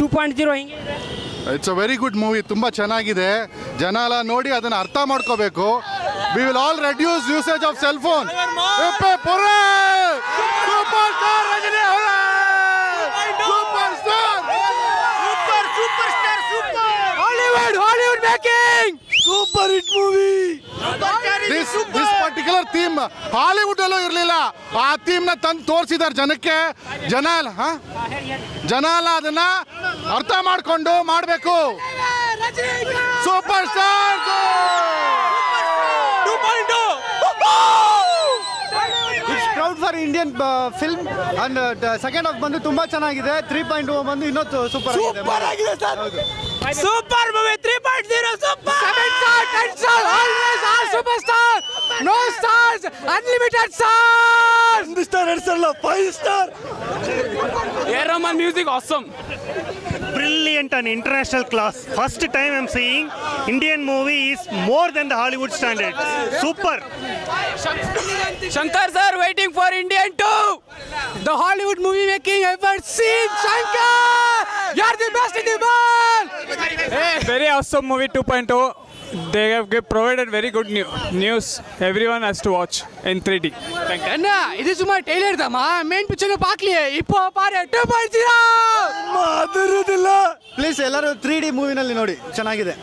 2.0 ಹಿಂಗೆ it's a very good movie, ತುಂಬ ಚೆನ್ನಾಗಿದೆ. ಜನ ಎಲ್ಲ ನೋಡಿ ಅದನ್ನು ಅರ್ಥ ಮಾಡ್ಕೋಬೇಕು. We will all reduce usage of cell phone. Super star Rajini ಅವರೇ, super star, super star, super Hollywood making, super hit movie. This particular theme Hollywood ಅಲ್ಲೂ ಇರಲಿಲ್ಲ. ಆ ಥೀಮ್ ನ ತಂದು ತೋರಿಸಿದಾರೆ ಜನಕ್ಕೆ. ಜನ ಎಲ್ಲ ಅದನ್ನ ಅರ್ಥ ಮಾಡ್ಕೊಂಡು ಮಾಡಬೇಕು. Super star 2.0. It's proud for Indian film and second half ಬಂದು ತುಂಬಾ ಚೆನ್ನಾಗಿದೆ. 3.0 ಬಂದು ಇನ್ನೂ ಸೂಪರ್ ಆಗಿದೆ sir. Super movie 3.0 super 7 star 10 star always all super star no stars unlimited stars 1 star 2 star 5 star. A Rahman music awesome, brilliant and international class. First time I'm seeing Indian movie is more than the Hollywood standard. Super. Shankar sir waiting for Indian 2, the Hollywood movie making ever seen. Shankar, you're the best in the world. Hey, very awesome movie 2.0. They have provided very good news. Everyone has to watch in 3D. Thank you. ಅಣ್ಣ ಇದು ಸುಮಾರು tailor ದಮ್ಮ main picture ಪಾಕ್ಲಿ ಇಪ್ಪೋ Pare 2.0 ಅದರುದಿಲ್ಲ. Please ಎಲ್ಲರೂ 3D ಮೂವಿನಲ್ಲಿ ನೋಡಿ, ಚೆನ್ನಾಗಿದೆ.